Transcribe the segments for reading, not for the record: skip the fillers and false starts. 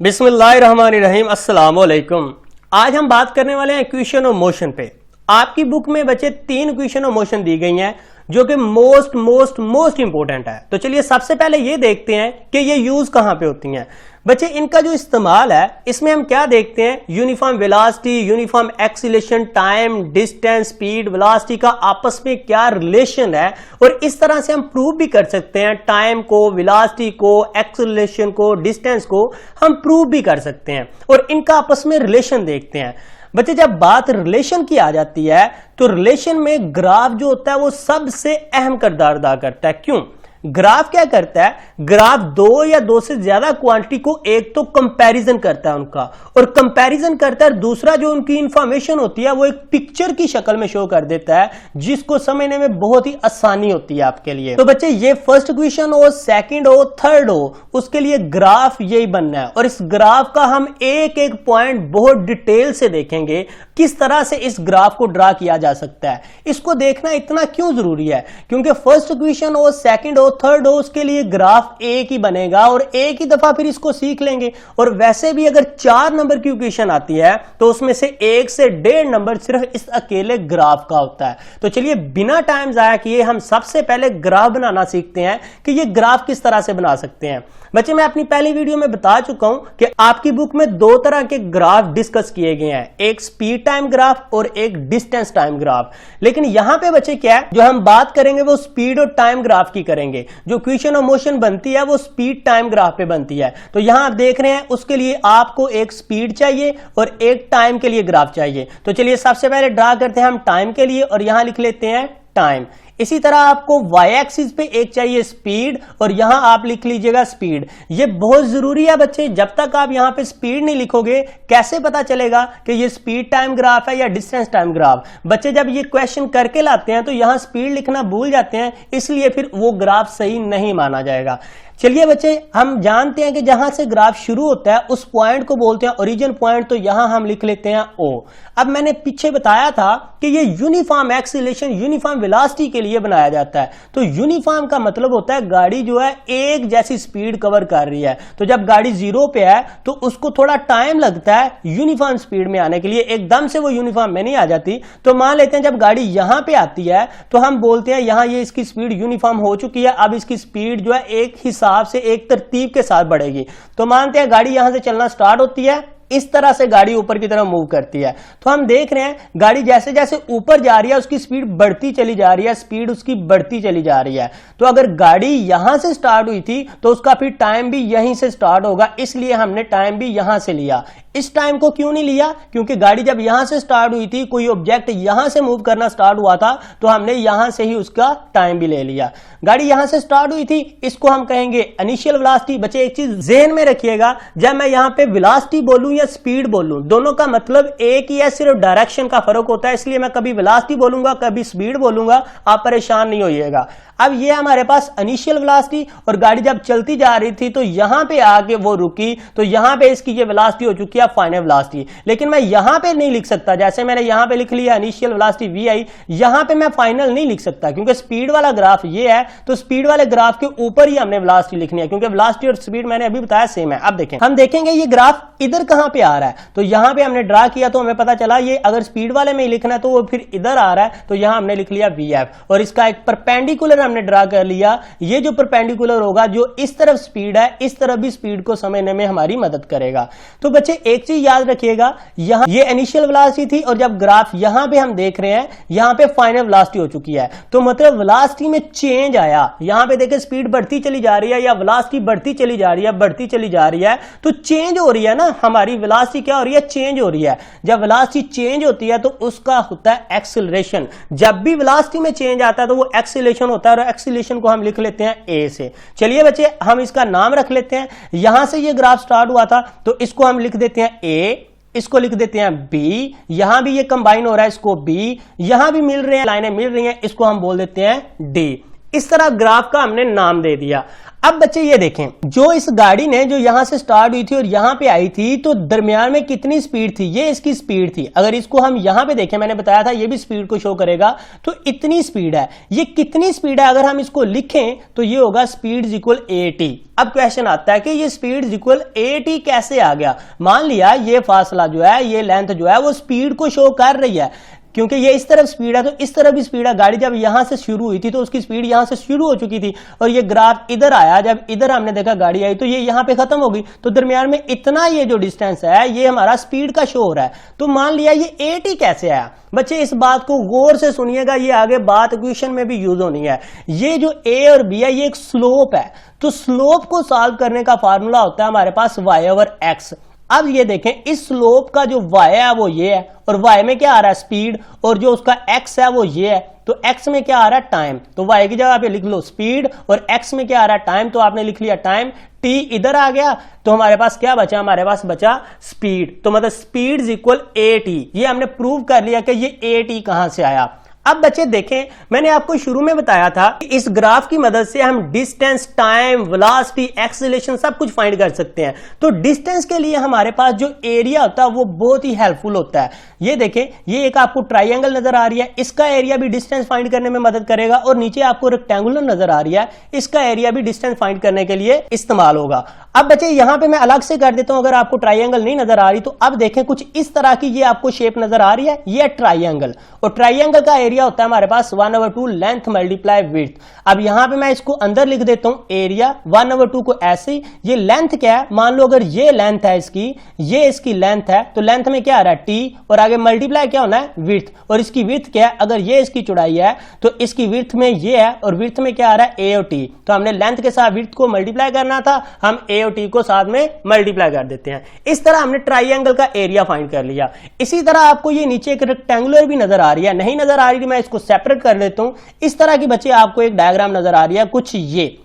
बिस्मिल्लाहिर्रहमानिर्रहीम, अस्सलाम वालेकुम। आज हम बात करने वाले हैं इक्वेशन ऑफ मोशन पे। आपकी बुक में बच्चे 3 इक्वेशन ऑफ मोशन दी गई हैं जो कि मोस्ट इंपॉर्टेंट है। तो चलिए सबसे पहले ये देखते हैं कि ये यूज कहां पे होती हैं। बच्चे इनका जो इस्तेमाल है इसमें हम क्या देखते हैं, uniform velocity, uniform acceleration, time, distance, speed, velocity का आपस में क्या रिलेशन है और इस तरह से हम प्रूव भी कर सकते हैं। टाइम को, वेलोसिटी को, एक्सीलरेशन को, डिस्टेंस को हम प्रूव भी कर सकते हैं और इनका आपस में रिलेशन देखते हैं। बच्चे जब बात रिलेशन की आ जाती है तो रिलेशन में ग्राफ जो होता है वो सबसे अहम किरदार अदा करता है। क्यों? ग्राफ क्या करता है, ग्राफ 2 या 2 से ज्यादा क्वांटिटी को एक तो कंपैरिजन करता है उनका, और कंपैरिजन करता है। दूसरा जो उनकी इंफॉर्मेशन होती है वो एक पिक्चर की शक्ल में शो कर देता है जिसको समझने में बहुत ही आसानी होती है आपके लिए। तो बच्चे ये फर्स्ट इक्वेशन हो, सेकंड हो, थर्ड हो, उसके लिए ग्राफ यही बनना है और इस ग्राफ का हम एक एक पॉइंट बहुत डिटेल से देखेंगे किस तरह से इस ग्राफ को ड्रा किया जा सकता है। इसको देखना इतना क्यों जरूरी है, क्योंकि फर्स्ट इक्वेशन हो, सेकंड हो, थर्ड हो, उसके लिए ग्राफ एक ही बनेगा और एक ही दफा फिर इसको सीख लेंगे। और वैसे भी अगर 4 नंबर की इक्वेशन आती है तो उसमें से 1 से 1.5 नंबर सिर्फ इस अकेले ग्राफ का होता है। तो चलिए बिना टाइम जाया किए हम सबसे पहले ग्राफ बनाना सीखते हैं कि ये ग्राफ किस तरह से बना सकते हैं। बच्चे मैं अपनी पहली वीडियो में बता चुका हूं कि आपकी बुक में 2 तरह के ग्राफ डिस्कस किए गए हैं, एक स्पीड टाइम ग्राफ और एक डिस्टेंस टाइम ग्राफ। लेकिन यहां पे बच्चे क्या है, जो हम बात करेंगे वो स्पीड और टाइम ग्राफ की करेंगे। जो इक्वेशन ऑफ मोशन बनती है वो स्पीड टाइम ग्राफ पे बनती है। तो यहां आप देख रहे हैं उसके लिए आपको एक स्पीड चाहिए और एक टाइम के लिए ग्राफ चाहिए। तो चलिए सबसे पहले ड्रा करते हैं हम टाइम के लिए और यहां लिख लेते हैं टाइम। इसी तरह आपको वाई एक्सिस पे एक चाहिए स्पीड और यहां आप लिख लीजिएगा स्पीड। ये बहुत जरूरी है बच्चे, जब तक आप यहां पे स्पीड नहीं लिखोगे कैसे पता चलेगा कि ये स्पीड टाइम ग्राफ है या डिस्टेंस टाइम ग्राफ। बच्चे जब ये क्वेश्चन करके लाते हैं तो यहां स्पीड लिखना भूल जाते हैं, इसलिए फिर वो ग्राफ सही नहीं माना जाएगा। चलिए बच्चे हम जानते हैं कि जहां से ग्राफ शुरू होता है उस पॉइंट को बोलते हैं ओरिजिन पॉइंट, तो यहां हम लिख लेते हैं O। अब मैंने पीछे बताया था कि ये यूनिफॉर्म एक्सीलरेशन, यूनिफॉर्म वेलोसिटी के लिए बनाया जाता है। तो यूनिफॉर्म का मतलब होता है गाड़ी जो है एक जैसी स्पीड कवर कर रही है। तो जब गाड़ी 0 पे है तो उसको थोड़ा टाइम लगता है यूनिफॉर्म स्पीड में आने के लिए, एकदम से वो यूनिफॉर्म में नहीं आ जाती। तो मान लेते हैं जब गाड़ी यहां पे आती है तो हम बोलते हैं यहां ये इसकी स्पीड यूनिफॉर्म हो चुकी है, अब इसकी स्पीड जो है एक हिसाब से एक तरतीब के साथ बढ़ेगी। तो मानते हैं गाड़ी यहां से चलना स्टार्ट होती है, इस तरह से गाड़ी ऊपर की तरफ मूव करती है। तो हम देख रहे हैं गाड़ी जैसे जैसे ऊपर जा रही है उसकी स्पीड बढ़ती चली जा रही है, स्पीड उसकी बढ़ती चली जा रही है। तो अगर गाड़ी यहां से स्टार्ट हुई थी तो उसका फिर टाइम भी यहीं से स्टार्ट होगा, इसलिए हमने टाइम भी यहां से लिया। इस टाइम को क्यों नहीं लिया, क्योंकि गाड़ी जब यहां से स्टार्ट हुई थी, कोई ऑब्जेक्ट यहां से मूव करना स्टार्ट हुआ था तो हमने यहां से ही उसका टाइम भी ले लिया। गाड़ी यहां से स्टार्ट हुई थी, इसको हम कहेंगे इनिशियल वेलोसिटी। बच्चे एक चीज ज़हन में रखिएगा, जब मैं यहां पे वेलोसिटी बोलूं या स्पीड बोलूं दोनों का मतलब एक ही है, सिर्फ डायरेक्शन का फर्क होता है। इसलिए मैं कभी वेलोसिटी बोलूंगा कभी स्पीड बोलूंगा, आप परेशान नहीं होइएगा। अब ये हमारे पास इनिशियल वेलोसिटी और गाड़ी जब चलती जा रही थी तो यहां पे आके वो रुकी, तो यहां पे इसकी ये वेलोसिटी हो चुकी है फाइनल वेलोसिटी। लेकिन मैं यहां पे नहीं लिख सकता, जैसे मैंने यहां पे लिख लिया इनिशियल वेलोसिटी vi, यहां पे मैं फाइनल नहीं लिख सकता क्योंकि स्पीड वाला ग्राफ ये है। तो स्पीड वाले ग्राफ के ऊपर ही हमने वेलोसिटी लिखनी है, क्योंकि वेलोसिटी और स्पीड मैंने अभी बताया सेम है। अब देखें, हम देखेंगे ये ग्राफ इधर कहां पे आ रहा है। तो यहां पे हमने ड्रा किया तो हमें पता चला ये अगर स्पीड वाले में ही लिखना है तो वो फिर इधर आ रहा है, तो यहां हमने लिख लिया vf और इसका एक परपेंडिकुलर हमने ड्रा कर लिया। ये जो परपेंडिकुलर होगा जो इस तरफ स्पीड है इस तरफ भी स्पीड को समझने में हमारी मदद करेगा। तो बच्चे एक चीज याद रखिएगा, यहां ये इनिशियल वेलोसिटी थी और जब ग्राफ यहां पे हम देख रहे हैं यहां पे फाइनल वेलोसिटी हो चुकी है, तो मतलब वेलोसिटी में चेंज आया। यहां पे देखिए स्पीड बढ़ती चली जा रही है या वेलोसिटी बढ़ती चली जा रही है, बढ़ती चली जा रही है, तो चेंज हो रही है ना, हमारी वेलोसिटी क्या हो रही है, चेंज हो रही है। जब वेलोसिटी चेंज होती है तो उसका होता है एक्सीलरेशन। जब भी वेलोसिटी में चेंज आता है तो वो एक्सीलरेशन होता है और एक्सीलरेशन को हम लिख लेते हैं ए से। चलिए बच्चे हम इसका नाम रख लेते हैं। यहां से ये ग्राफ स्टार्ट हुआ था तो इसको हम लिख देते हैं ए, इसको लिख देते हैं बी, यहां भी ये कंबाइन हो रहा है इसको बी, यहां भी मिल रहे हैं लाइनें मिल रही हैं, इसको हम बोल देते हैं डी। इस तरह ग्राफ का हमने नाम दे दिया। अब बच्चे ये देखें, जो इस गाड़ी ने जो यहां से स्टार्ट हुई थी और यहां पे आई थी, तो दरमियान में कितनी स्पीड थी, ये इसकी स्पीड थी। अगर इसको हम यहां पे देखें, मैंने बताया था ये भी स्पीड को शो करेगा, तो इतनी स्पीड है। ये कितनी स्पीड है अगर हम इसको लिखें तो ये होगा स्पीड इक्वल AT। अब क्वेश्चन आता है कि ये स्पीड इक्वल AT कैसे आ गया। मान लिया ये फासला जो है, ये लेंथ जो है वो स्पीड को शो कर रही है, क्योंकि ये इस तरफ स्पीड है तो इस तरफ भी स्पीड है। गाड़ी जब यहां से शुरू हुई थी तो उसकी स्पीड यहां से शुरू हो चुकी थी और ये ग्राफ इधर आया, जब इधर हमने देखा गाड़ी आई तो ये यहां पे खत्म होगी, तो दरमियान में इतना ये जो डिस्टेंस है ये हमारा स्पीड का शो हो रहा है। तो मान लिया ये AT कैसे आया। बच्चे इस बात को गौर से सुनिएगा, ये आगे बात इक्वेशन में भी यूज होनी है। ये जो A और B है ये एक स्लोप है, तो स्लोप को सॉल्व करने का फार्मूला होता है हमारे पास y/x। अब ये देखें, इस स्लोप का जो y है वो ये है और y में क्या आ रहा है स्पीड, और जो उसका x है वो ये है, तो x में क्या आ रहा है टाइम। तो y की जगह पे लिख लो स्पीड और x में क्या आ रहा है टाइम, तो आपने लिख लिया टाइम। t इधर आ गया तो हमारे पास क्या बचा, हमारे पास बचा स्पीड। तो मतलब स्पीड इक्वल AT। ये हमने प्रूव कर लिया कि ये AT कहां से आया। अब बच्चे देखें, मैंने आपको शुरू में बताया था कि इस ग्राफ की मदद से हम डिस्टेंस, टाइम, वेलोसिटी, एक्सीलरेशन सब कुछ फाइंड कर सकते हैं। तो डिस्टेंस के लिए हमारे पास जो एरिया होता है वो बहुत ही हेल्पफुल होता है। ये देखें, ये एक आपको ट्राइंगल नजर आ रही है, इसका एरिया भी डिस्टेंस फाइंड करने में मदद करेगा, और नीचे आपको रेक्टेंगुलर नजर आ रही है, इसका एरिया भी डिस्टेंस फाइंड करने के लिए इस्तेमाल होगा। अब बच्चे यहां पे मैं अलग से कर देता हूं, अगर आपको ट्राइंगल नहीं नजर आ रही तो अब देखें कुछ इस तरह की ये आपको शेप नजर आ रही है, ये ट्राइंगल, और ट्राइंगल का एरिया होता है हमारे पास 1/2 लेंथ मल्टीप्लाई विड्थ। अब यहां पे मैं इसको अंदर लिख देता हूं एरिया 1/2 को ऐसे। ये लेंथ क्या है, मान लो अगर ये लेंथ है इसकी, ये इसकी लेंथ है, तो लेंथ में क्या आ रहा है t, और आगे मल्टीप्लाई क्या होना है विड्थ, और इसकी विड्थ क्या है, अगर ये इसकी चौड़ाई है तो इसकी विड्थ में ये है, और विड्थ में क्या आ रहा है a और t। तो हमने लेंथ के साथ विड्थ को मल्टीप्लाई करना था, हम a और t को साथ में मल्टीप्लाई कर देते हैं। इस तरह हमने ट्राइंगल का एरिया फाइंड कर लिया। इसी तरह आपको ये नीचे एक रेक्टेंगुलर भी नजर आ रही है, नहीं नजर आ रही मैं इसको सेपरेट कर लेता हूं। इस तरह की बच्चे आपको एक डायग्राम नजर आ रही है कुछ ये।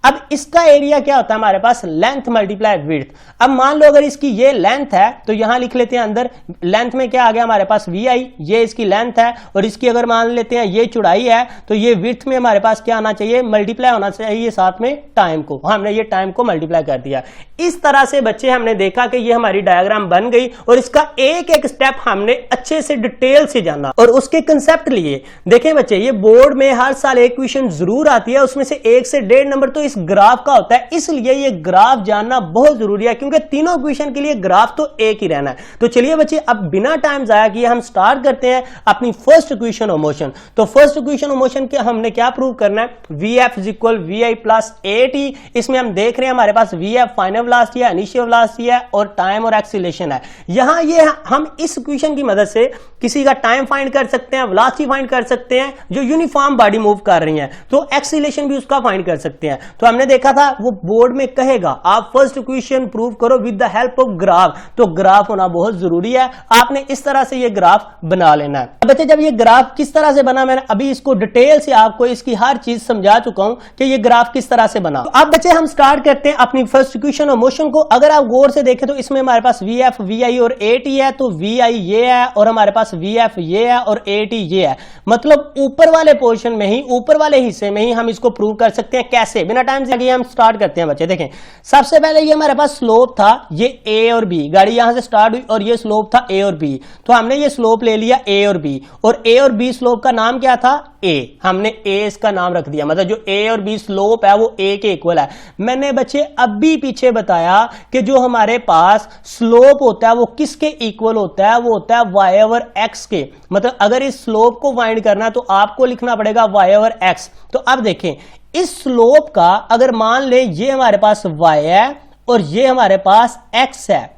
अब इसका एरिया क्या होता है हमारे पास, लेंथ मल्टीप्लाई विड्थ। अब मान लो अगर इसकी ये लेंथ है तो यहां लिख लेते हैं अंदर, लेंथ में क्या आ गया हमारे पास vi, ये इसकी लेंथ है, और इसकी अगर मान लेते हैं ये चौड़ाई है, तो ये विड्थ में हमारे पास क्या आना चाहिए, मल्टीप्लाई होना चाहिए साथ में टाइम को। हमने ये टाइम को मल्टीप्लाई कर दिया। इस तरह से बच्चे हमने देखा कि ये हमारी डायग्राम बन गई, और इसका एक एक स्टेप हमने अच्छे से डिटेल से जाना और उसके कंसेप्ट लिए। देखें बच्चे, ये बोर्ड में हर साल एक क्वेश्चन जरूर आती है, उसमें से 1 से 1.5 नंबर तो ग्राफ का होता है, इसलिए ये ग्राफ जानना बहुत जरूरी है, क्योंकि तीनों क्वेश्चन के लिए ग्राफ तो एक ही रहना है। तो चलिए बच्चे, अब बिना टाइम जाया किए हम स्टार्ट करते हैं अपनी फर्स्ट इक्वेशन ऑफ मोशन। तो फर्स्ट इक्वेशन ऑफ मोशन के हमने क्या प्रूव करना है, Vf equal Vi plus AT। इसमें हम देख रहे हैं हमारे पास Vf फाइनल वेलोसिटी है, इनिशियल वेलोसिटी है, और टाइम और एक्सीलरेशन है। यहां ये हम इस इक्वेशन की मदद से किसी का टाइम फाइंड कर सकते हैं, वेलोसिटी फाइंड कर सकते हैं जो यूनिफॉर्म बॉडी मूव कर रही है, तो एक्सीलरेशन भी उसका फाइंड कर सकते हैं। तो हमने देखा था वो बोर्ड में कहेगा आप फर्स्ट इक्वेशन प्रूव करो with the help of graph, तो ग्राफ होना बहुत जरूरी है। आपने इस तरह से ये ग्राफ बना लेना है। बच्चे, जब ये ग्राफ किस तरह से बना, मैंने अभी इसको डिटेल से आपको इसकी हर चीज समझा चुका हूं कि ये ग्राफ किस तरह से बना। तो अब बच्चे हम स्टार्ट करते हैं अपनी फर्स्ट इक्वेशन ऑफ मोशन को। अगर आप गौर से देखें तो इसमें हमारे पास Vf, Vi और AT है, तो Vi ये है और हमारे पास Vf ये है और AT ये है। मतलब ऊपर वाले पोर्शन में ही, ऊपर वाले हिस्से में ही हम इसको प्रूव कर सकते हैं। कैसे, बिना टाइम से हम स्टार्ट करते हैं बच्चे। देखें, सबसे पहले ये हमारे पास स्लोप था, ये A और B, गाड़ी यहां से स्टार्ट हुई और ये स्लोप था A और B, तो हमने ये स्लोप ले लिया A और B, और A और B स्लोप का नाम क्या था, A, हमने A इसका नाम रख दिया। मतलब जो A और B स्लोप है वो A के इक्वल है। मैंने बच्चे अभी पीछे बताया कि जो हमारे पास स्लोप होता है वो किसके इक्वल होता है, वो होता है y/x के। मतलब अगर इस स्लोप को फाइंड करना तो आपको लिखना पड़ेगा y/x। तो अब देखें, इस स्लोप का अगर मान ले ये हमारे पास y है और ये हमारे पास x है,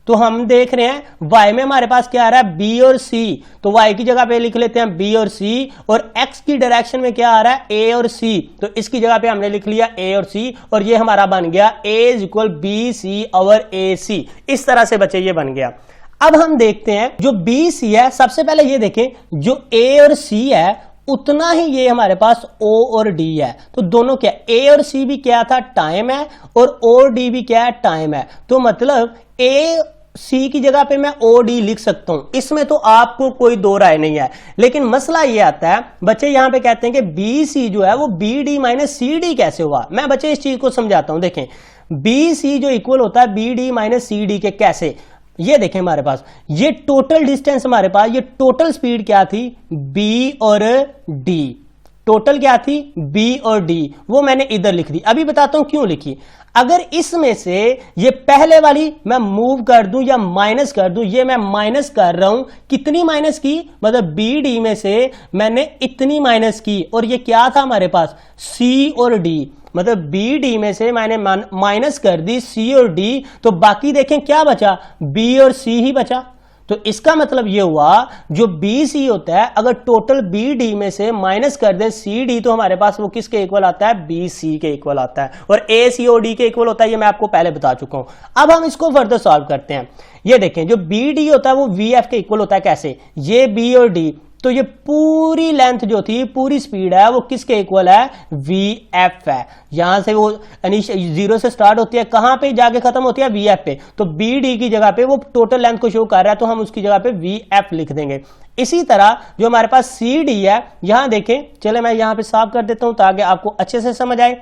तो हम देख रहे हैं y में हमारे पास क्या आ रहा है, b और c, तो y की जगह पे लिख लेते हैं b और c, और x की डायरेक्शन में क्या आ रहा है, a और c, तो इसकी जगह पे हमने लिख लिया a और c, और ये हमारा बन गया a इक्वल bc और ac। इस तरह से बच्चे ये बन गया। अब हम देखते हैं जो bc है, सबसे पहले ये देखें जो a और c है उतना ही ये हमारे पास O और D है, तो दोनों क्या, A और C भी क्या था, टाइम है, और O और D भी क्या है, टाइम है। तो मतलब A सी की जगह पे मैं ओ डी लिख सकता हूं, इसमें तो आपको कोई दो राय नहीं है। लेकिन मसला ये आता है, बच्चे यहां पे कहते हैं कि बी सी जो है वो B D minus C D कैसे हुआ। मैं बच्चे इस चीज को समझाता हूं। देखें, बी सी जो इक्वल होता है B D minus C D के, कैसे, ये देखें हमारे पास ये टोटल डिस्टेंस, हमारे पास ये टोटल स्पीड क्या थी, बी और डी, टोटल क्या थी बी और डी, वो मैंने इधर लिख दी। अभी बताता हूं क्यों लिखी। अगर इसमें से ये पहले वाली मैं मूव कर दूं या माइनस कर दूं, ये मैं माइनस कर रहा हूं, कितनी माइनस की, मतलब बी डी में से मैंने इतनी माइनस की, और ये क्या था हमारे पास सी और डी, मतलब बी डी में से मैंने माइनस कर दी सी और डी, तो बाकी देखें क्या बचा, बी और सी ही बचा। तो इसका मतलब यह हुआ जो बी सी होता है, अगर टोटल बी डी में से माइनस कर दें सी डी, तो हमारे पास वो किसके इक्वल आता है, बी सी के इक्वल आता है, और ए सी ओ डी के इक्वल होता है। ये मैं आपको पहले बता चुका हूं। अब हम इसको फर्दर सॉल्व करते हैं। ये देखें, जो बी डी होता है वो वी एफ के इक्वल होता है। कैसे, ये बी और डी, तो ये पूरी लेंथ जो थी, पूरी स्पीड है, वो किसके इक्वल है, वी एफ है। यहां से वो जीरो से स्टार्ट होती है, कहां पे जाके खत्म होती है, वी एफ पे। तो बी डी की जगह पे वो टोटल लेंथ को शो कर रहा है, तो हम उसकी जगह पे वी एफ लिख देंगे। इसी तरह जो हमारे पास सी डी है, यहां देखें, चले मैं यहां पे साफ कर देता हूं ताकि आपको अच्छे से समझ आए।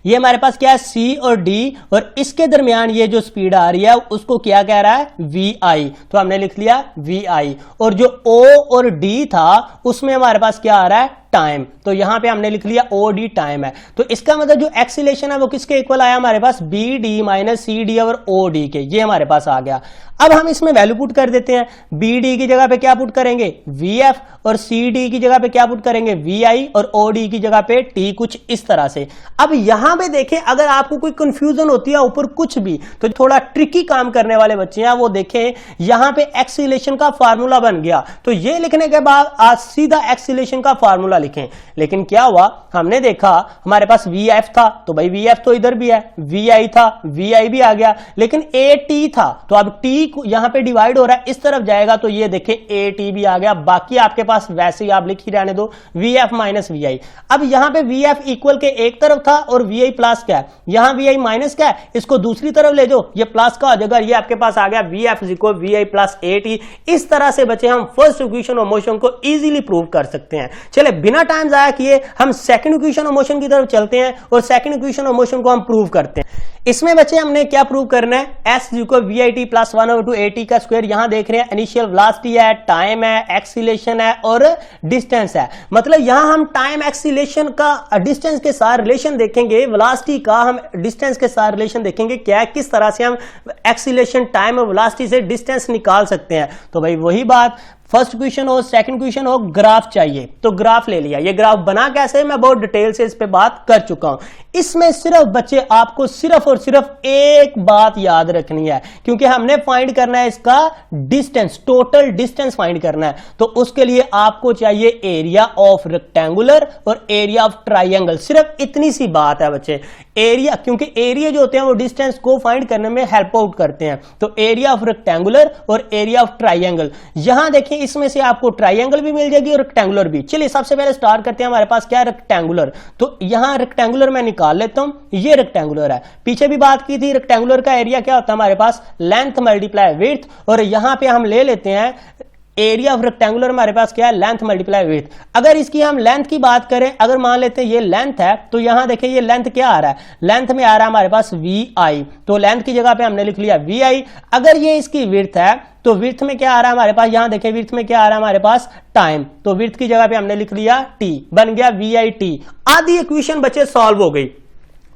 ये हमारे पास क्या है, सी और डी, और इसके दरमियान ये जो स्पीड आ रही है उसको क्या कह रहा है, वी आई, तो हमने लिख लिया वी आई। और जो ओ और डी था उसमें हमारे पास क्या आ रहा है, टाइम, तो यहां पे हमने लिख लिया ओ डी टाइम है। तो इसका मतलब जो एक्सीलेशन है वो किसके इक्वल आया हमारे पास, B D minus C D और ओ डी के, ये हमारे पास आ गया। अब हम इसमें वैल्यू पुट कर देते हैं। बी डी की जगह पे क्या पुट करेंगे, वी एफ, और सी डी की जगह पे क्या पुट करेंगे, वी आई, और ओ डी की जगह पे टी, कुछ इस तरह से। अब यहां पे देखें, अगर आपको कोई कंफ्यूजन होती है ऊपर कुछ भी, तो थोड़ा ट्रिकी काम करने वाले बच्चे हैं वो देखें, यहां पे एक्सीलेशन का फार्मूला बन गया, तो ये लिखने के बाद आज सीधा एक्सीलेशन का फार्मूला लिखें। लेकिन क्या हुआ, हमने देखा हमारे पास वी एफ था, तो भाई वी एफ तो इधर भी है, वी आई था, वी आई भी आ गया, लेकिन ए टी था, तो अब टी यहां पे डिवाइड हो रहा है, इस तरफ जाएगा, तो ये देखें ए टी भी आ गया। बाकी आपके पास वैसे ही आप लिख ही रहने दो, वी एफ माइनस वी आई। अब यहां पे वी एफ इक्वल के एक तरफ था और वी आई प्लस क्या है, यहां वी आई माइनस क्या है, इसको दूसरी तरफ ले जाओ, ये प्लस का हो जाएगा, ये आपके पास आ गया V F equal V I plus A T. इस तरह से बच्चे हम फर्स्ट इक्वेशन ऑफ मोशन को इजीली प्रूव कर सकते हैं। चले बिना टाइम जाया किए हम सेकंड इक्वेशन ऑफ मोशन की तरफ चलते हैं और सेकंड इक्वेशन ऑफ मोशन को हम प्रूव करते हैं। इसमें बच्चे हमने क्या प्रूव करना है, S equal V I T plus 1/2 A T का स्क्वायर। यहां देख रहे हैं इनिशियल वेलोसिटी है, टाइम है, एक्सीलेशन है और डिस्टेंस है। मतलब यहां हम टाइम एक्सीलेशन का डिस्टेंस के साथ रिलेशन देखेंगे, वेलोसिटी का हम डिस्टेंस के साथ रिलेशन देखेंगे, क्या किस तरह से हम एक्सीलेशन, टाइम और वेलोसिटी से डिस्टेंस निकाल सकते हैं। तो भाई वही बात, फर्स्ट क्वेश्चन हो सेकंड क्वेश्चन हो, ग्राफ चाहिए, तो ग्राफ ले लिया। ये ग्राफ बना कैसे, मैं बहुत डिटेल से इस पे बात कर चुका हूं। इसमें सिर्फ बच्चे आपको सिर्फ और सिर्फ एक बात याद रखनी है, क्योंकि हमने फाइंड करना है इसका डिस्टेंस, टोटल डिस्टेंस फाइंड करना है। तो उसके लिए आपको चाहिए एरिया ऑफ रेक्टेंगुलर और एरिया ऑफ ट्राइंगल। सिर्फ इतनी सी बात है बच्चे, एरिया, क्योंकि एरिया जो होते हैं वो डिस्टेंस को फाइंड करने में हेल्प आउट करते हैं। तो एरिया ऑफ रेक्टेंगुलर और एरिया ऑफ ट्राइंगल, यहां देखिए इसमें से आपको ट्राइंगल भी मिल जाएगी और रेक्टेंगुलर भी। चलिए सबसे पहले स्टार्ट करते हैं, हमारे पास क्या है, रेक्टेंगुलर। तो यहां रेक्टेंगुलर मैं निकाल लेता हूं, ये रेक्टेंगुलर है। पीछे भी बात की थी, रेक्टेंगुलर का एरिया क्या होता है हमारे पास, लेंथ मल्टीप्लाई विड्थ, और यहां पे हम ले लेते हैं एरिया ऑफ रेक्टेंगुलर, हमारे पास क्या है, लेंथ मल्टीप्लाई विड्थ। अगर इसकी हम लेंथ की बात करें, अगर मान लेते हैं ये लेंथ है, तो यहां देखिए ये लेंथ क्या आ रहा है, लेंथ में आ रहा है हमारे पास वी आई, तो लेंथ की जगह पे हमने लिख लिया वी आई। अगर ये इसकी विड्थ है, तो विड्थ में क्या आ रहा है हमारे पास, यहां देखिए विड्थ में क्या आ रहा है हमारे पास, टाइम, तो विड्थ की जगह पे हमने लिख लिया टी, बन गया वी आई टी। आधी इक्वेशन बच्चे सॉल्व हो गई,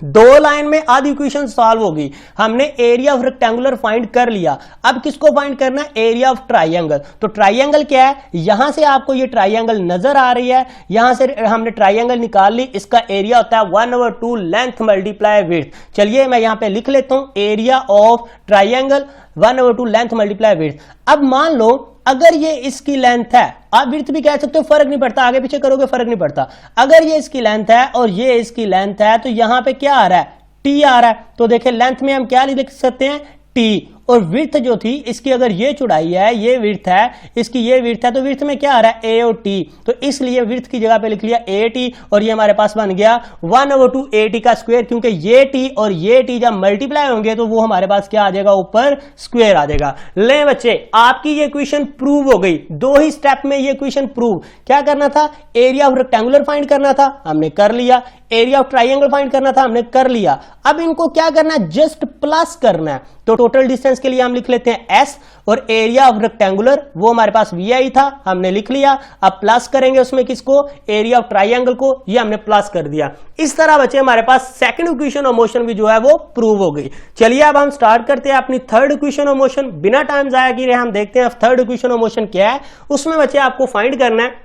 दो लाइन में आधी इक्वेशन सॉल्व होगी। हमने एरिया ऑफ रेक्टेंगुलर फाइंड कर लिया, अब किसको फाइंड करना है, एरिया ऑफ ट्राइंगल। तो ट्राइंगल क्या है, यहां से आपको ये ट्राइंगल नजर आ रही है, यहां से हमने ट्राइंगल निकाल ली, इसका एरिया होता है 1/2 लेंथ मल्टीप्लाई विड्थ। चलिए मैं यहां पे लिख लेता हूं area of triangle 1/2 length multiply width. अब मान लो अगर ये इसकी लेंथ है, आप विड्थ भी कह सकते हो, फर्क नहीं पड़ता, आगे पीछे करोगे फर्क नहीं पड़ता। अगर ये इसकी लेंथ है और ये इसकी लेंथ है, तो यहां पे क्या आ रहा है, टी आ रहा है। तो देखिए लेंथ में हम क्या लिख सकते हैं, टी, और विड्थ जो थी इसकी, अगर ये चौड़ाई है, ये विड्थ है, इसकी ये विड्थ है, तो विड्थ में क्या आ रहा है, ए और टी, तो इसलिए विड्थ की जगह पे लिख लिया ए टी, और ये हमारे पास बन गया 1/2 ए टी का स्क्वायर, क्योंकि ये टी और ये टी जब मल्टीप्लाई होंगे तो वो हमारे पास क्या आ जाएगा, ऊपर स्क्वायर आ जाएगा। ले बच्चे, आपकी ये इक्वेशन प्रूव हो गई। 2 ही स्टेप में ये इक्वेशन प्रूव। क्या करना था, एरिया ऑफ रेक्टेंगुलर फाइंड करना था, हमने कर लिया। एरिया ऑफ ट्राइंगल फाइंड करना था, हमने कर लिया। अब इनको क्या करना है, जस्ट प्लस करना है। तो टोटल डिस्टेंस के लिए हम लिख लेते हैं s, और एरिया ऑफ रेक्टेंगुलर वो हमारे पास vi था, हमने लिख लिया। अब प्लस करेंगे उसमें किसको, एरिया ऑफ ट्राइंगल को, ये हमने प्लस कर दिया। इस तरह बच्चे हमारे पास सेकंड इक्वेशन ऑफ मोशन भी जो है वो प्रूव हो गई। चलिए अब हम स्टार्ट करते हैं अपनी थर्ड इक्वेशन ऑफ मोशन। बिना टाइम जाया किए हम देखते हैं थर्ड इक्वेशन ऑफ मोशन क्या है। उसमें बच्चे आपको फाइंड करना है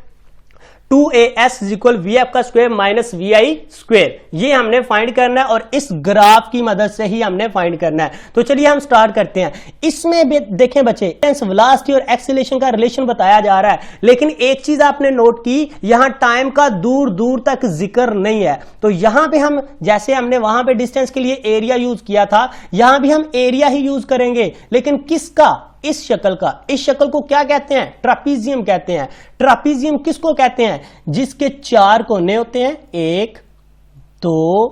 2as इक्वल vf का स्क्वायर माइनस vi स्क्वायर, ये हमने फाइंड करना है, और इस ग्राफ की मदद से ही हमने फाइंड करना है। तो चलिए हम स्टार्ट करते हैं। इसमें देखें बच्चे, वेलोसिटी और एक्सीलरेशन का रिलेशन बताया जा रहा है, लेकिन एक चीज आपने नोट की, यहां टाइम का दूर दूर तक जिक्र नहीं है। तो यहां पे हम, जैसे हमने वहां पे डिस्टेंस के लिए एरिया यूज किया था, यहां भी हम एरिया ही यूज करेंगे, लेकिन किसका, इस शक्ल का। इस शक्ल को क्या कहते हैं, ट्रापीजियम कहते हैं। ट्रापीजियम किसको कहते हैं, जिसके 4 कोने होते हैं, 1 2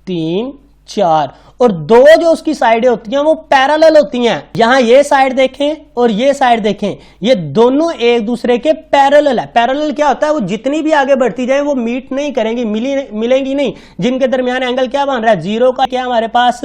3 4, और 2 जो उसकी साइडें होती हैं वो पैरेलल होती हैं। यहां ये साइड देखें और ये साइड देखें, ये दोनों एक दूसरे के पैरेलल है। पैरेलल क्या होता है, वो जितनी भी आगे बढ़ती जाए वो मीट नहीं करेंगी, मिलेंगी नहीं, जिनके दरमियान एंगल क्या बन रहा है, 0 का क्या हमारे पास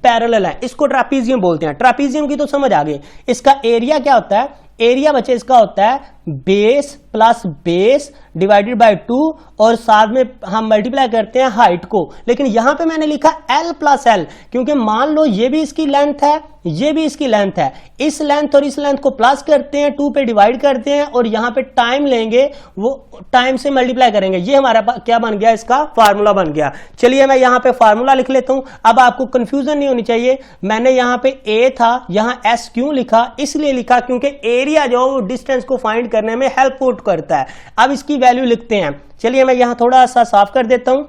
पैरेलल है। इसको ट्रापीजियम बोलते हैं। ट्रापीजियम की तो समझ आ गई। इसका एरिया क्या होता है, एरिया बच्चे इसका होता है base plus base divided by 2, और साथ में हम मल्टीप्लाई करते हैं हाइट को। लेकिन यहां पे मैंने लिखा L प्लस L, क्योंकि मान लो ये भी इसकी लेंथ है, ये भी इसकी लेंथ है, इस लेंथ और इस लेंथ को प्लस करते हैं, 2 पे डिवाइड करते हैं, और यहां पे टाइम लेंगे, वो टाइम से मल्टीप्लाई करेंगे। ये हमारा क्या बन गया, इसका फार्मूला बन गया। चलिए मैं यहां पे फार्मूला लिख लेता हूं। अब आपको कंफ्यूजन नहीं होनी चाहिए, मैंने यहां पे A था, यहां S क्यों लिखा, इसलिए लिखा क्योंकि एरिया जो डिस्टेंस को फाइंड करने में हेल्प करता है। अब इसकी वैल्यू लिखते हैं। चलिए मैं यहां थोड़ा सा साफ कर देता हूं।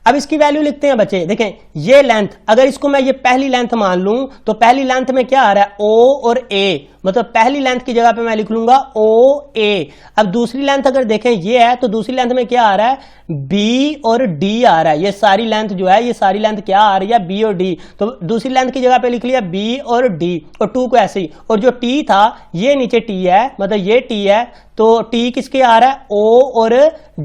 अब इसकी वैल्यू लिखते हैं बच्चे। देखें ये लेंथ, अगर इसको मैं ये पहली लेंथ मान लूं, तो पहली लेंथ में क्या आ रहा है, O और A, मतलब पहली लेंथ की जगह पे मैं लिख लूंगा OA। अब दूसरी लेंथ अगर देखें ये है, तो दूसरी लेंथ में क्या आ रहा है, B और D आ रहा है। ये सारी लेंथ जो है, ये सारी लेंथ क्या आ रही है, B और D। तो दूसरी लेंथ की जगह पे लिख लिया B और D, और 2 को ऐसे ही। और जो T था, ये नीचे T है, मतलब ये T है, तो T किसके आ रहा है, O और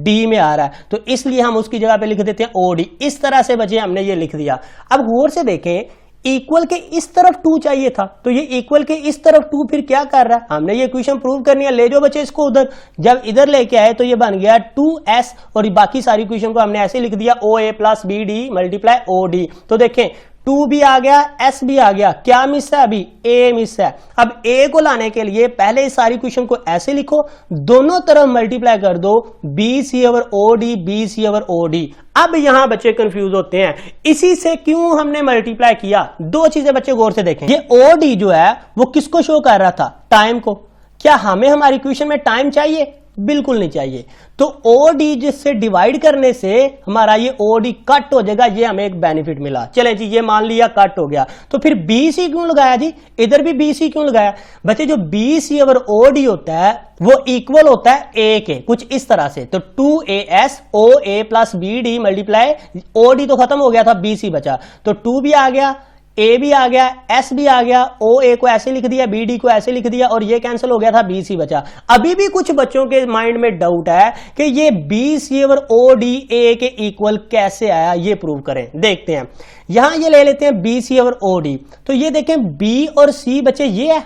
D में आ रहा है, तो इसलिए हम उसकी जगह पे लिख देते हैं OD। इस तरह से बच्चे हमने ये लिख दिया। अब गौर से देखें, इक्वल के इस तरफ 2 चाहिए था, तो ये इक्वल के इस तरफ 2 फिर क्या कर रहा है, हमने ये इक्वेशन प्रूव करनी है। ले जाओ बच्चे इसको उधर। जब इधर लेके आए तो ये बन गया 2s, और बाकी सारी इक्वेशन को हमने ऐसे लिख दिया OA plus BD multiply OD। तो देखें 2 भी आ गया, S भी आ गया, क्या मिस है, अभी A मिस है। अब A को लाने के लिए पहले इस सारी क्वेश्चन को ऐसे लिखो, दोनों तरफ मल्टीप्लाई कर दो, BC over OD, BC over OD। अब यहां बच्चे कंफ्यूज होते हैं, इसी से क्यों हमने मल्टीप्लाई किया। 2 चीजें बच्चे गौर से देखें। ये OD जो है वो किसको शो कर रहा था, टाइम को। क्या हमें हमारी इक्वेशन में टाइम चाहिए, बिल्कुल नहीं चाहिए। तो OD जिससे डिवाइड करने से हमारा ये OD कट हो जाएगा, ये हमें एक बेनिफिट मिला। चले जी, ये मान लिया कट हो गया, तो फिर BC क्यों लगाया जी, इधर भी BC क्यों लगाया। बच्चे जो BC ओवर OD होता है वो इक्वल होता है A के, कुछ इस तरह से। तो 2AS OA plus BD multiply OD तो खत्म हो गया था, BC बचा, तो 2 भी आ गया, A भी आ गया, S भी आ गया, OA को ऐसे लिख दिया, BD को ऐसे लिख दिया, और ये कैंसिल हो गया था, BC बचा। अभी भी कुछ बच्चों के माइंड में डाउट है कि ये BC ओवर OD A के इक्वल कैसे आया, ये प्रूव करें। देखते हैं, यहां ये ले लेते हैं BC ओवर OD। तो ये देखें B और C बच्चे ये है,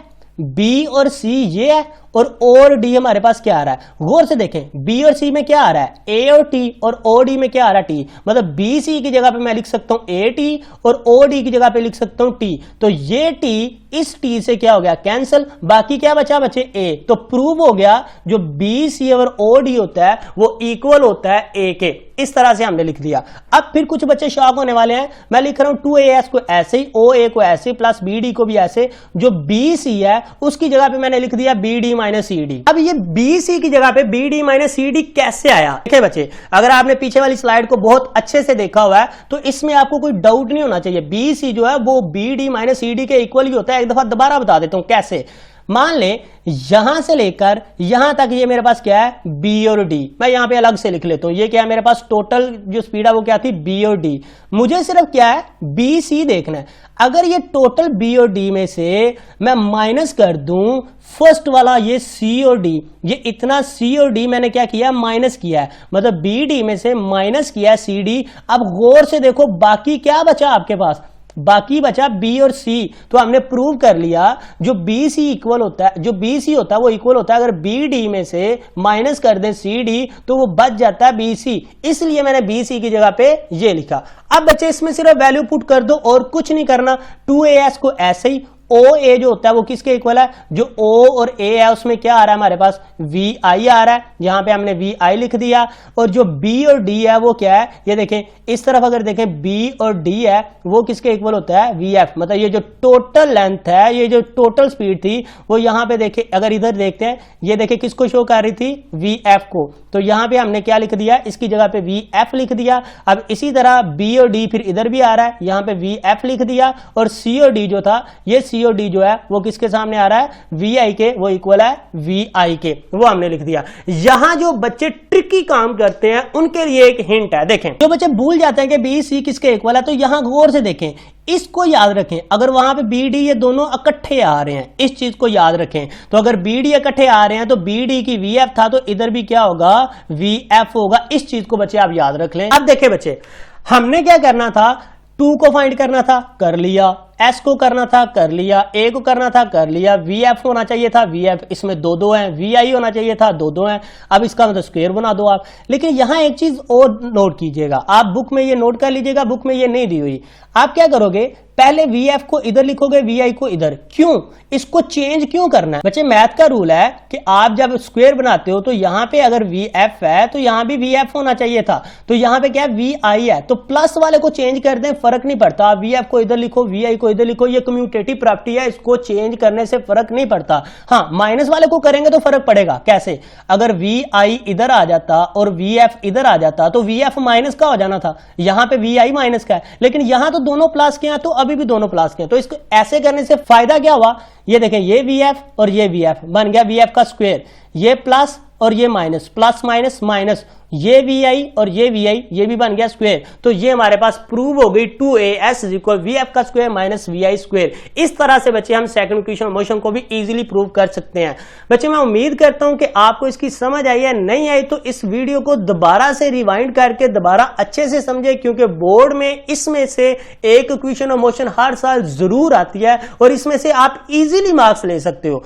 B और C ये है, और D हमारे पास क्या आ रहा है। गौर से देखें, B और C में क्या आ रहा है, A और T, और OD में क्या आ रहा है, T। मतलब BC की जगह पे मैं लिख सकता हूं AT, और OD की जगह पे लिख सकता हूं T। तो ये T इस T से क्या हो गया, कैंसिल, बाकी क्या बचा बचे A। तो प्रूव हो गया जो BC ओवर OD होता है वो इक्वल होता है A के। इस तरह से हमने लिख दिया। अब फिर कुछ बच्चे शॉक होने वाले हैं, मैं लिख रहा हूं 2AS को ऐसे ही, OA को ऐसे, प्लस BD को भी ऐसे। जो BC है उसकी जगह पे मैंने लिख दिया BD माइनस सी डी। अब ये बी सी की जगह पे B D minus C D कैसे आया? देखिए बच्चे, अगर आपने पीछे वाली स्लाइड को बहुत अच्छे से देखा हुआ है तो इसमें आपको कोई डाउट नहीं होना चाहिए। बी सी जो है वो B D minus C D के इक्वल ही होता है। एक दफा दोबारा बता देता हूं कैसे। मान ले यहां से लेकर यहां तक ये मेरे पास क्या है, बी और डी। मैं यहां पे अलग से लिख लेता हूं, ये क्या है मेरे पास टोटल जो स्पीड है वो क्या थी, बी और डी। मुझे सिर्फ क्या है, बी सी देखना है। अगर ये टोटल बी और डी में से मैं माइनस कर दूं फर्स्ट वाला ये सी और डी, ये इतना सी और डी मैंने क्या किया, माइनस किया है, मतलब बी डी में से माइनस किया है सी डी। अब गौर से देखो बाकी क्या बचा आपके पास, बाकी बचा बी और सी। तो हमने प्रूव कर लिया जो बी सी इक्वल होता है, जो बी सी होता है वो इक्वल होता है अगर बी डी में से माइनस कर दें सी डी तो वो बच जाता है बी सी। इसलिए मैंने बी सी की जगह पे ये लिखा। अब बच्चे इसमें सिर्फ वैल्यू पुट कर दो और कुछ नहीं करना। 2as को ऐसे ही, ओ ए जो होता है वो किसके इक्वल है, जो ओ और ए है उसमें क्या आ रहा है हमारे पास, वी आई आ रहा है। यहां पे हमने वी आई लिख दिया। और जो बी और डी है वो क्या है, ये देखें इस तरफ अगर देखें बी और डी है वो किसके इक्वल होता है, वी एफ। मतलब ये जो टोटल लेंथ है, ये जो टोटल स्पीड थी वो यहां पे देखें, अगर इधर देखते हैं ये देखें किसको शो कर रही थी, वी एफ को। तो यहां पे हमने क्या लिख दिया, इसकी जगह पे वी एफ लिख दिया। अब इसी तरह बी और डी फिर इधर भी आ रहा है, यहां पे वी एफ लिख दिया। और सी और डी जो था, ये सी और डी जो है वो किसके सामने आ रहा है, वी आई के, वो इक्वल है वी आई के, वो हमने लिख दिया। यहां जो बच्चे ट्रिकी काम करते हैं उनके लिए एक हिंट है। देखें जो बच्चे भूल जाते हैं कि बी सी किसके इक्वल है, तो यहां गौर से देखें, इसको याद रखें। अगर वहां पे बी डी ये दोनों इकट्ठे आ रहे हैं, इस चीज को याद रखें। तो अगर बी डी इकट्ठे आ रहे हैं तो बी डी की वी एफ था तो इधर भी क्या होगा, वी एफ होगा। इस चीज को बच्चे आप याद रख लें। अब देखें बच्चे, हमने क्या करना था, 2 को फाइंड करना था, कर लिया। एस को करना था, कर लिया। ए को करना था, कर लिया। वी एफ होना चाहिए था, वी एफ इसमें 2 हैं। वी आई होना चाहिए था, 2 हैं। अब इसका मतलब स्क्वायर बना दो आप। लेकिन यहां एक चीज और नोट कीजिएगा, आप बुक में ये नोट कर लीजिएगा, बुक में ये नहीं दी हुई। आप क्या करोगे, पहले वी एफ को इधर लिखोगे, वी आई को इधर। क्यों, इसको चेंज क्यों करना है? बच्चे मैथ का रूल है कि आप जब स्क्वायर बनाते हो तो यहां पे अगर वी एफ है तो यहां भी वी एफ होना चाहिए था। तो यहां पे क्या है, वी आई है, तो प्लस वाले को चेंज कर दें, फर्क नहीं पड़ता। आप वी एफ को इधर लिखो, वी आई को इधर लिखो, ये कम्यूटेटिव प्रॉपर्टी है, इसको चेंज करने से फर्क नहीं पड़ता। हाँ, माइनस वाले को करेंगे तो फर्क पड़ेगा। कैसे, अगर वी आई इधर आ जाता और वी एफ इधर आ जाता तो वी एफ माइनस का हो जाना था, यहां पे वी आई माइनस का है। लेकिन यहां तो दोनों प्लस के हैं, तो अभी भी दोनों प्लस के हैं। तो इसको ऐसे करने से फायदा क्या हुआ, ये देखें, ये वी एफ और ये वी एफ बन गया वी एफ का स्क्वायर। ये प्लस और ये माइनस, प्लस माइनस माइनस, ये वी आई और ये वी आई, ये भी बन गया स्क्वायर। तो ये हमारे पास प्रूव हो गई 2as इक्वल वी एफ का square minus V I square. इस तरह से बच्चे हम सेकंड इक्वेशन ऑफ मोशन को भी इजीली प्रूव कर सकते हैं। बच्चे मैं उम्मीद करता हूं कि आपको इसकी समझ आई है। नहीं आई तो इस वीडियो को दोबारा से रिवाइंड करके दोबारा अच्छे से समझे, क्योंकि बोर्ड में इसमें से एक इक्वेशन ऑफ मोशन हर साल जरूर आती है और इसमें से आप इजीली मार्क्स ले सकते हो।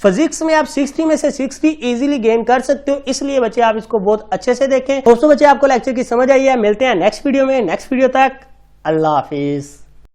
फिजिक्स में आप 60 में से 60 इजीली गेन कर सकते हो। इसलिए बच्चे आप इसको बहुत अच्छे से देखें। दोस्तों बच्चे आपको लेक्चर की समझ आई है। मिलते हैं नेक्स्ट वीडियो में। नेक्स्ट वीडियो तक अल्लाह हाफिज।